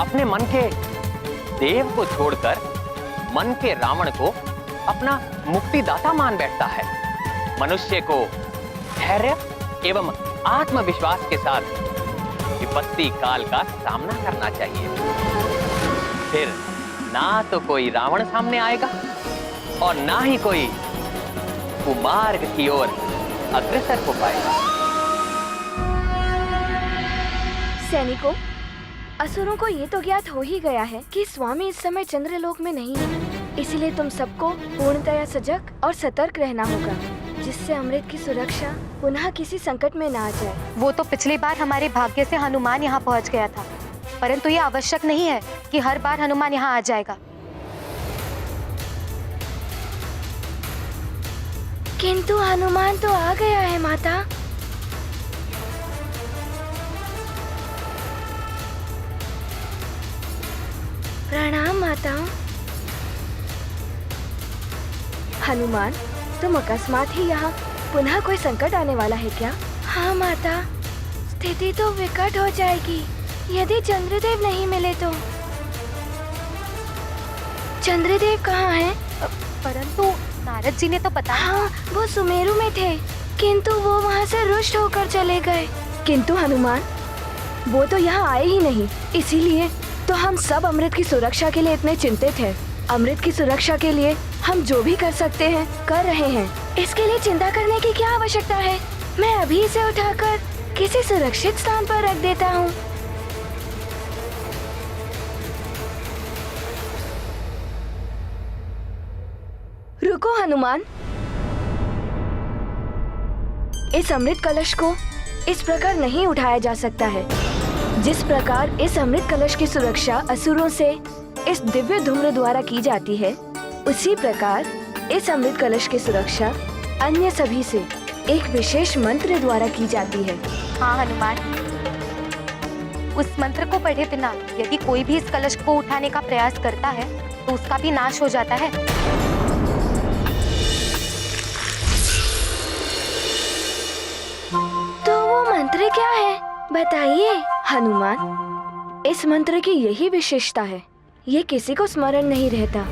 अपने मन के देव को छोड़कर मन के रावण को अपना मुक्तिदाता मान बैठता है। मनुष्य को धैर्य एवं आत्मविश्वास के साथ विपत्ति काल का सामना करना चाहिए। फिर ना तो कोई रावण सामने आएगा और ना ही कोई कुमार्ग की ओर अग्रसर हो पाएगा। सैनिकों, असुरों को ये तो ज्ञात हो ही गया है कि स्वामी इस समय चंद्रलोक में नहीं है, इसीलिए तुम सबको पूर्णतया सजग और सतर्क रहना होगा, जिससे अमृत की सुरक्षा पुनः किसी संकट में ना आ जाए। वो तो पिछली बार हमारे भाग्य से हनुमान यहाँ पहुँच गया था, परंतु ये आवश्यक नहीं है कि हर बार हनुमान यहाँ आ जाएगा। किंतु हनुमान तो आ गया है माता। प्रणाम माता। हनुमान, तुम अकस्मात ही यहाँ, पुनः कोई संकट आने वाला है क्या? हाँ माता, स्थिति तो विकट हो जाएगी यदि चंद्रदेव नहीं मिले तो। चंद्रदेव कहाँ हैं? परंतु नारद जी ने तो बताया। हाँ, वो सुमेरु में थे, किंतु वो वहाँ से रुष्ट होकर चले गए। किंतु हनुमान, वो तो यहाँ आए ही नहीं, इसीलिए तो हम सब अमृत की सुरक्षा के लिए इतने चिंतित हैं। अमृत की सुरक्षा के लिए हम जो भी कर सकते हैं कर रहे हैं। इसके लिए चिंता करने की क्या आवश्यकता है? मैं अभी इसे उठाकर किसी सुरक्षित स्थान पर रख देता हूँ। रुको हनुमान, इस अमृत कलश को इस प्रकार नहीं उठाया जा सकता है। जिस प्रकार इस अमृत कलश की सुरक्षा असुरों से इस दिव्य धूम्र द्वारा की जाती है, उसी प्रकार इस अमृत कलश की सुरक्षा अन्य सभी से एक विशेष मंत्र द्वारा की जाती है। हाँ हनुमान, उस मंत्र को पढ़े बिना यदि कोई भी इस कलश को उठाने का प्रयास करता है तो उसका भी नाश हो जाता है। तो वो मंत्र क्या है, बताइए। हनुमान, इस मंत्र की यही विशेषता है, ये किसी को स्मरण नहीं रहता।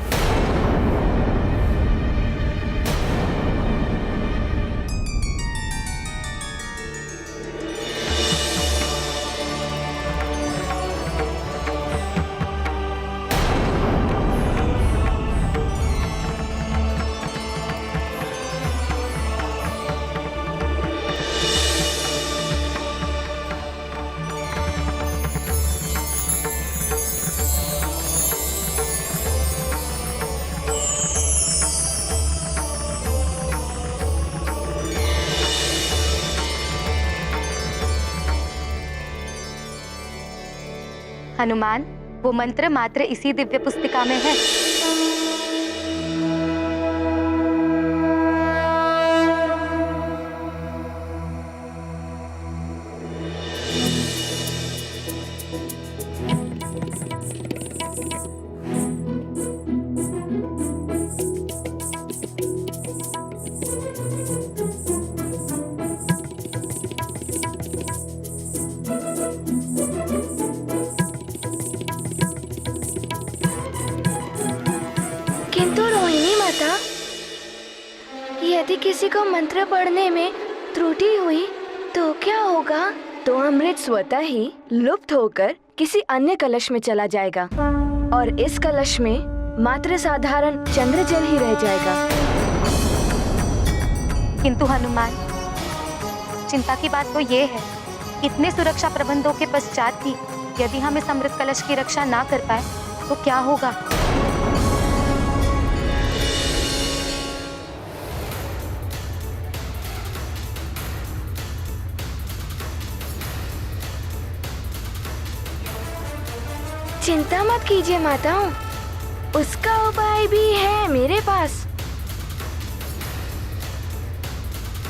हनुमान, वो मंत्र मात्र इसी दिव्य पुस्तिका में है। यदि किसी को मंत्र पढ़ने में त्रुटि हुई तो क्या होगा? तो अमृत स्वतः ही लुप्त होकर किसी अन्य कलश में चला जाएगा और इस कलश में मात्र साधारण चंद्र जल ही रह जाएगा। किंतु हनुमान, चिंता की बात तो ये है, इतने सुरक्षा प्रबंधों के पश्चात भी यदि हम इस अमृत कलश की रक्षा ना कर पाए तो क्या होगा? चिंता मत कीजिए माता, उसका उपाय भी है मेरे पास।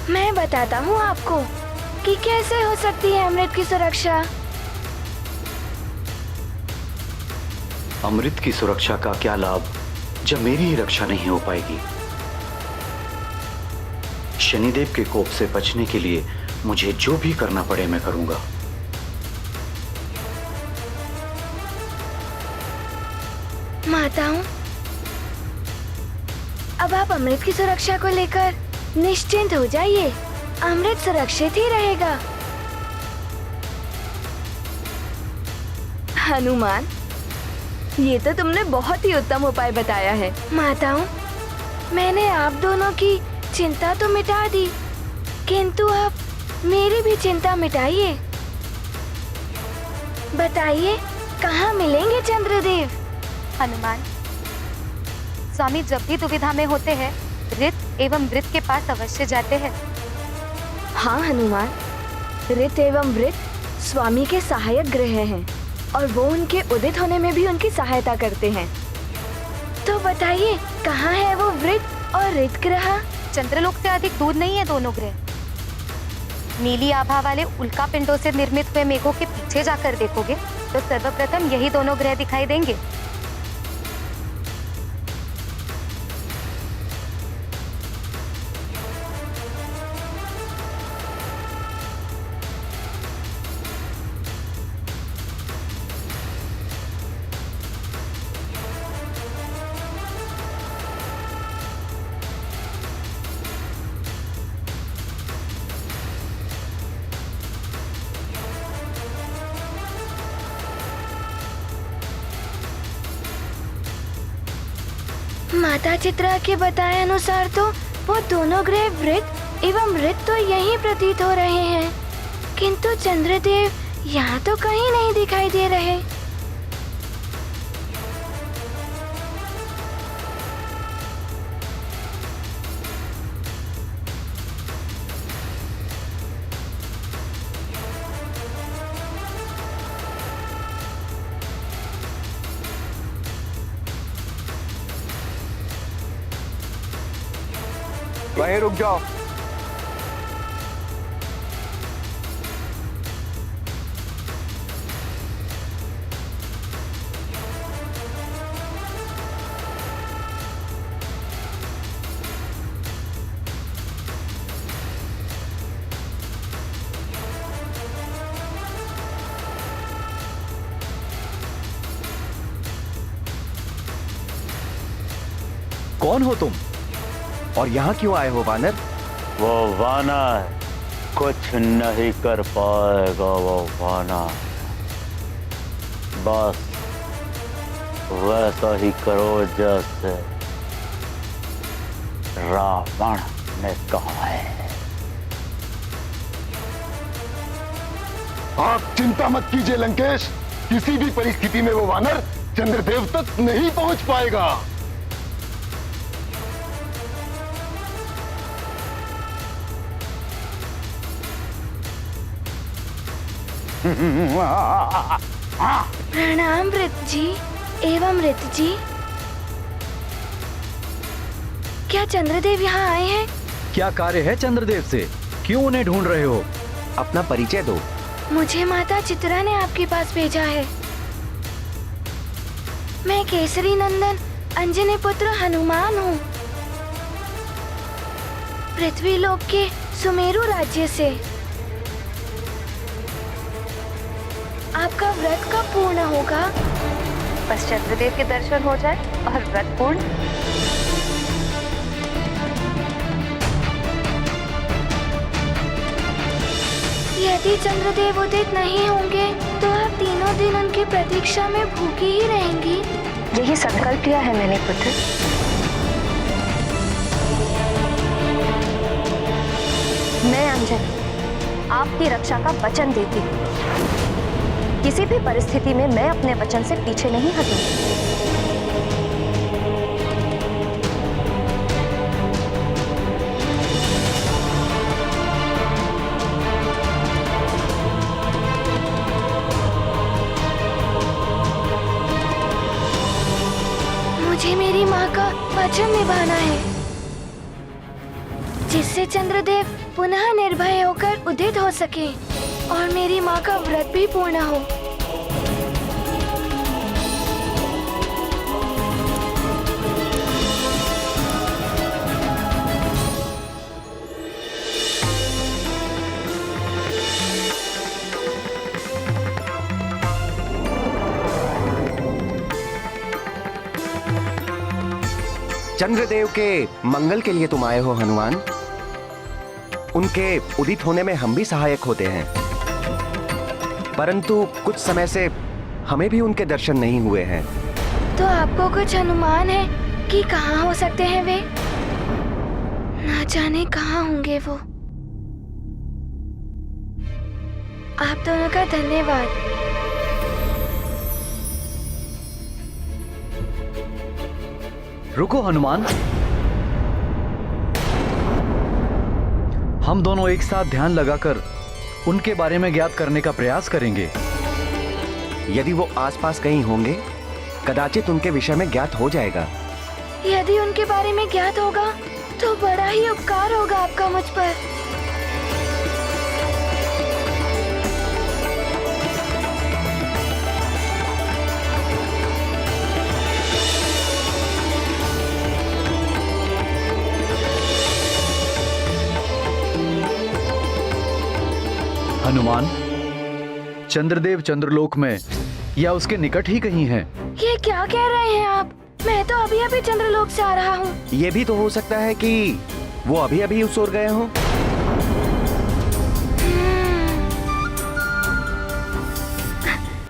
मैं बताता हूँ आपको कि कैसे हो सकती है अमृत की सुरक्षा। अमृत की सुरक्षा का क्या लाभ जब मेरी ही रक्षा नहीं हो पाएगी? शनिदेव के कोप से बचने के लिए मुझे जो भी करना पड़े मैं करूंगा। माताओं, अब आप अमृत की सुरक्षा को लेकर निश्चिंत हो जाइए। अमृत सुरक्षित ही रहेगा। हनुमान, ये तो तुमने बहुत ही उत्तम उपाय बताया है। माताओं, मैंने आप दोनों की चिंता तो मिटा दी, किंतु आप मेरी भी चिंता मिटाइए। बताइए, कहाँ मिलेंगे चंद्रदेव? हनुमान, स्वामी जब भी दुविधा में होते हैं ऋत एवं वृत के पास अवश्य जाते हैं। हाँ हनुमान, ऋत एवं वृत स्वामी के सहायक ग्रह हैं और वो उनके उदित होने में भी उनकी सहायता करते हैं। तो बताइए, कहाँ है वो वृत और ऋत ग्रह? चंद्रलोक से अधिक दूर नहीं है दोनों ग्रह। नीली आभा वाले उल्का पिंडों से निर्मित हुए मेघों के पीछे जाकर देखोगे तो सर्वप्रथम यही दोनों ग्रह दिखाई देंगे। माता चित्रा के बताए अनुसार तो वो दोनों ग्रह वृत एवं ऋत तो यहीं प्रतीत हो रहे हैं, किंतु चंद्रदेव यहाँ तो कहीं नहीं दिखाई दे रहे। वहीं रुक जाओ। कौन हो तुम और यहाँ क्यों आए हो वानर? वो वानर कुछ नहीं कर पाएगा। वो वानर बस वैसा ही करो जैसे रावण ने कहा है। आप चिंता मत कीजिए लंकेश, किसी भी परिस्थिति में वो वानर चंद्रदेव तक नहीं पहुंच पाएगा। प्रणाम वृत जी एवं ऋत जी। क्या चंद्रदेव यहाँ आए हैं? क्या कार्य है चंद्रदेव से? क्यों उन्हें ढूंढ रहे हो? अपना परिचय दो। मुझे माता चित्रा ने आपके पास भेजा है। मैं केसरी नंदन अंजनी पुत्र हनुमान हूँ, पृथ्वी लोक के सुमेरु राज्य से। आपका व्रत कब पूर्ण होगा? बस चंद्रदेव के दर्शन हो जाए और व्रत पूर्ण। यदि चंद्रदेव उदित नहीं होंगे तो आप तीनों दिन उनकी प्रतीक्षा में भूखी ही रहेंगी। यही संकल्प लिया है मैंने पुत्र। मैं अंजनी आपकी रक्षा का वचन देती हूँ। किसी भी परिस्थिति में मैं अपने वचन से पीछे नहीं हटूंगी। मुझे मेरी माँ का वचन निभाना है, जिससे चंद्रदेव पुनः निर्भय होकर उदित हो सके और मेरी माँ का व्रत भी पूर्ण हो। चंद्रदेव के मंगल के लिए तुम आए हो हनुमान। उनके उदित होने में हम भी सहायक होते हैं, परंतु कुछ समय से हमें भी उनके दर्शन नहीं हुए हैं। तो आपको कुछ अनुमान है कि कहाँ हो सकते हैं वे? ना जाने कहाँ होंगे वो। आप दोनों का धन्यवाद। रुको हनुमान, हम दोनों एक साथ ध्यान लगाकर उनके बारे में ज्ञात करने का प्रयास करेंगे। यदि वो आसपास कहीं होंगे, कदाचित उनके विषय में ज्ञात हो जाएगा। यदि उनके बारे में ज्ञात होगा तो बड़ा ही उपकार होगा आपका मुझ पर। हनुमान, चंद्रदेव चंद्रलोक में या उसके निकट ही कहीं है। ये क्या कह रहे हैं आप? मैं तो अभी अभी चंद्रलोक से आ रहा हूँ। ये भी तो हो सकता है कि वो अभी अभी उस ओर गए हों।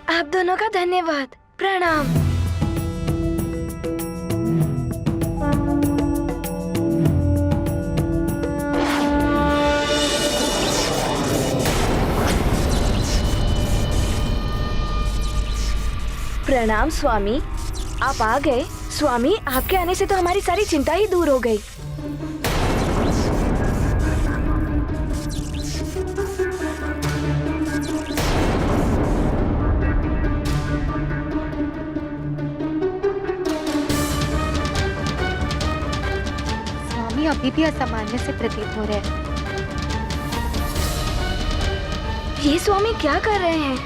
आप दोनों का धन्यवाद। प्रणाम। प्रणाम स्वामी, आप आ गए। स्वामी, आपके आने से तो हमारी सारी चिंता ही दूर हो गई। स्वामी अभी भी असामान्य से प्रतीत हो रहे हैं। ये स्वामी क्या कर रहे हैं?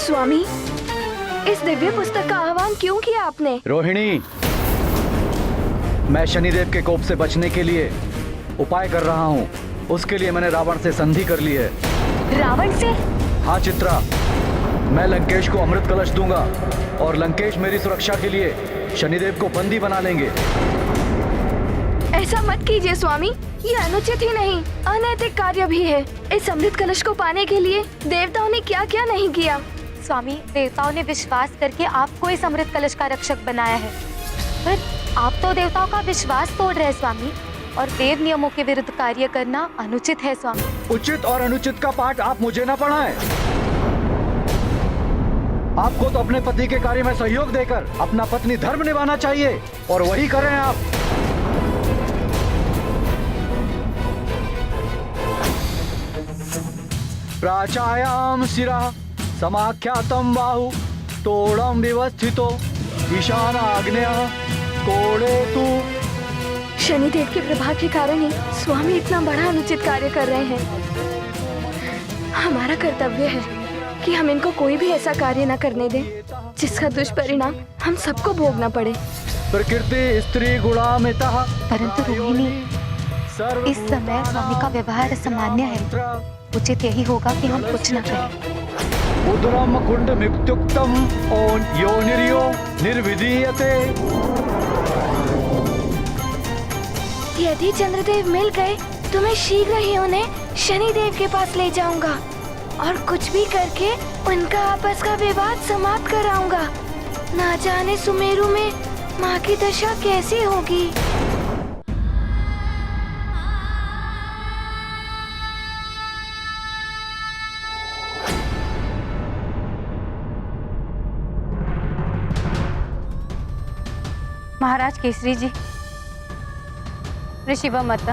स्वामी, इस दिव्य पुस्तक का आह्वान क्यों किया आपने? रोहिणी, मैं शनिदेव के कोप से बचने के लिए उपाय कर रहा हूँ। उसके लिए मैंने रावण से संधि कर ली है। रावण से? हाँ चित्रा, मैं लंकेश को अमृत कलश दूंगा और लंकेश मेरी सुरक्षा के लिए शनिदेव को बंदी बना लेंगे। ऐसा मत कीजिए स्वामी, ये अनुचित ही नहीं, अनैतिक कार्य भी है। इस अमृत कलश को पाने के लिए देवताओं ने क्या क्या नहीं किया। स्वामी, देवताओं ने विश्वास करके आपको इस अमृत कलश का रक्षक बनाया है, पर आप तो देवताओं का विश्वास तोड़ रहे हैं स्वामी, और देव नियमों के विरुद्ध कार्य करना अनुचित है स्वामी। उचित और अनुचित का पाठ आप मुझे न पढ़ाएं। आपको तो अपने पति के कार्य में सहयोग देकर अपना पत्नी धर्म निभाना चाहिए, और वही करें आप। प्राचायाम शिरा समाख्यातम बाहु तोड़म व्यवस्थितो ईशान आग्नेय कोड़े तू। शनिदेव के प्रभाव के कारण ही स्वामी इतना बड़ा अनुचित कार्य कर रहे हैं। हमारा कर्तव्य है कि हम इनको कोई भी ऐसा कार्य न करने दें जिसका दुष्परिणाम हम सबको भोगना पड़े। प्रकृति स्त्री गुणामितः, परंतु रोहिणी, इस समय स्वामी का व्यवहार सामान्य है। उचित यही होगा कि हम कुछ न करें। उदरम कुंड मिक्त्युक्तम ओन योनिर्यो निर्विधीयते। यदि चंद्रदेव मिल गए तो मैं शीघ्र ही उन्हें शनिदेव के पास ले जाऊंगा और कुछ भी करके उनका आपस का विवाद समाप्त कराऊंगा। ना जाने सुमेरु में माँ की दशा कैसी होगी। महाराज केसरी जी, ऋषि व माता,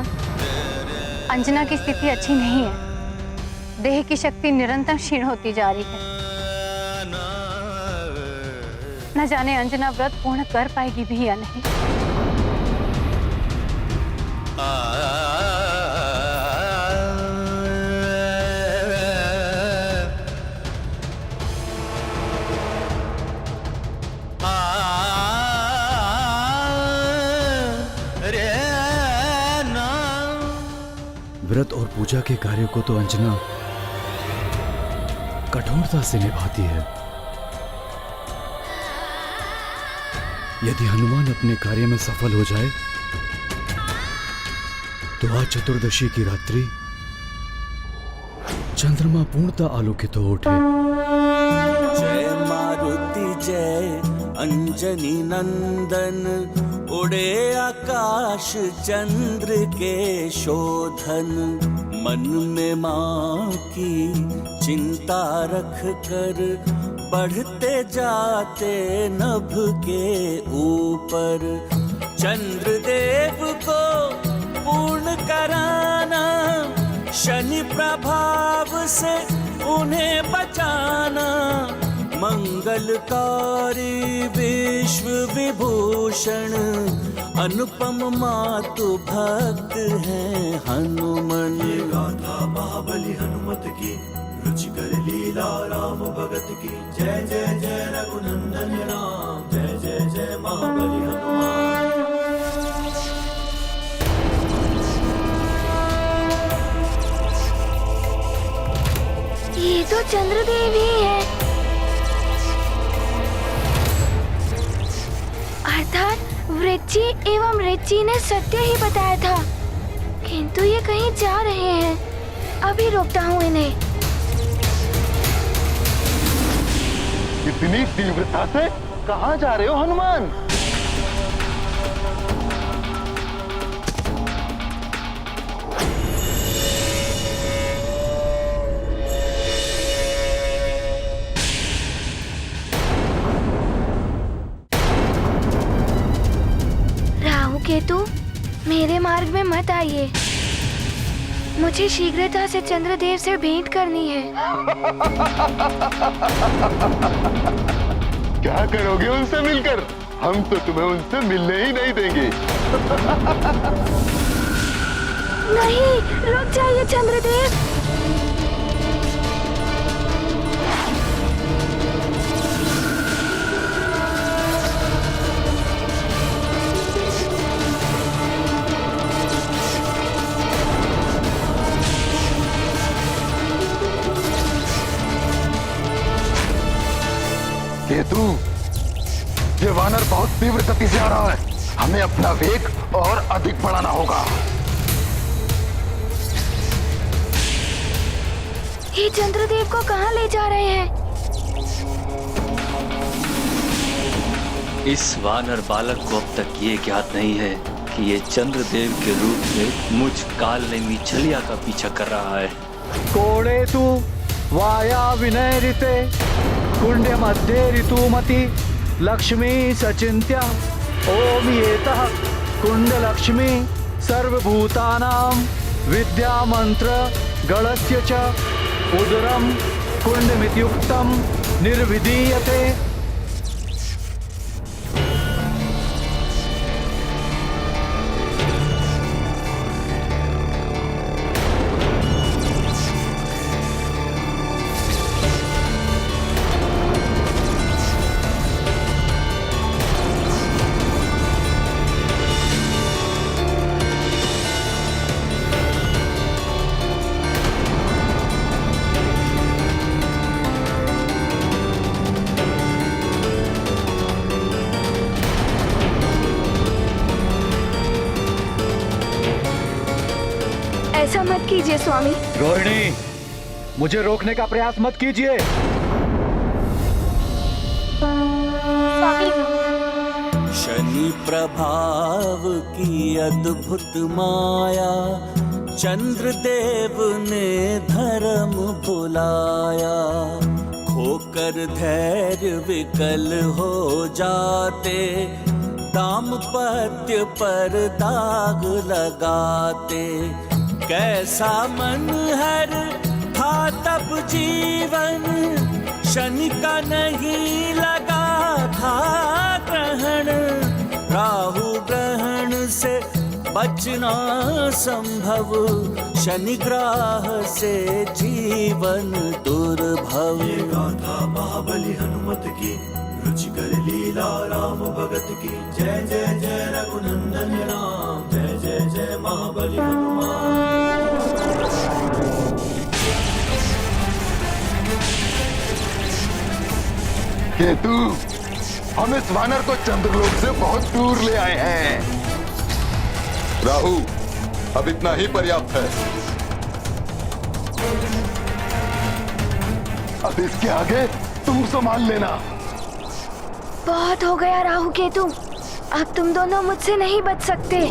अंजना की स्थिति अच्छी नहीं है। देह की शक्ति निरंतर क्षीण होती जा रही है। न जाने अंजना व्रत पूर्ण कर पाएगी भी या नहीं। व्रत और पूजा के कार्य को तो अंजना कठोरता से निभाती है। यदि हनुमान अपने कार्य में सफल हो जाए तो आज चतुर्दशी की रात्रि चंद्रमा पूर्णतः आलोकित हो उठे। जय मारुति जय अंजनी नंदन, उड़े आकाश चंद्र के शोधन। मन में माँ की चिंता रख कर बढ़ते जाते नभ के ऊपर। चंद्रदेव को पूर्ण कराना, शनि प्रभाव से उन्हें बचाना। मंगलकारी विश्व विभूषण, अनुपम मातु भक्त हैं हनुमान। गाथा महाबली हनुमत की, रुचिकर लीला राम भगत की। जय जय जय रघुनंदन राम, जय जय जय महाबली हनुमान। ये तो चंद्रदेव ही है। अर्थात वृच्ची एवं ऋचि ने सत्य ही बताया था, किंतु ये कहीं जा रहे हैं। अभी रोकता हूँ इन्हें। इतनी तीव्रता से कहाँ जा रहे हो हनुमान? राहु केतु, मेरे मार्ग में मत आइए। मुझे शीघ्रता से चंद्रदेव से भेंट करनी है। क्या करोगे उनसे मिलकर? हम तो तुम्हें उनसे मिलने ही नहीं देंगे। नहीं, रुक जाइए चंद्रदेव। केतु, ये वानर बहुत तीव्र गति से आ रहा है। हमें अपना वेग और अधिक बढ़ाना होगा। ये चंद्रदेव को कहाँ ले जा रहे हैं? इस वानर बालक को अब तक ये ज्ञात नहीं है कि ये चंद्रदेव के रूप में मुझ काल नेमी छलिया का पीछा कर रहा है। कोड़े तू वाया विनय ऋते, कुंड मध्य ऋतुमति, लक्ष्मी सचिंत्या। ओम येतः कुंड लक्ष्मी सर्वभूतानां विद्या मंत्र गणस्य च, उदरम कुंडमित्युक्तम निर्विधीयते। ऐसा मत कीजिए स्वामी। रोहिणी, मुझे रोकने का प्रयास मत कीजिए। शनि प्रभाव की अद्भुत माया, चंद्रदेव ने धर्म भुलाया। खोकर धैर्य विकल हो जाते, दाम्पत्य पर दाग लगाते। कैसा मन हर था तब जीवन, शनि का नहीं लगा था ग्रहण। राहु ग्रहण से बचना संभव, शनि ग्रह से जीवन दुर्भव। ये गाथा महाबली हनुमत की, रुचिकर लीला राम भगत की। जय जय जय रघुनंदन राम, जय जय जय महाबली हनुमान। केतु, हम इस वानर को चंद्रलोक से बहुत दूर ले आए हैं। राहु, अब इतना ही पर्याप्त है। अब इसके आगे तुम संभाल लेना। बहुत हो गया राहु केतु, अब तुम दोनों मुझसे नहीं बच सकते।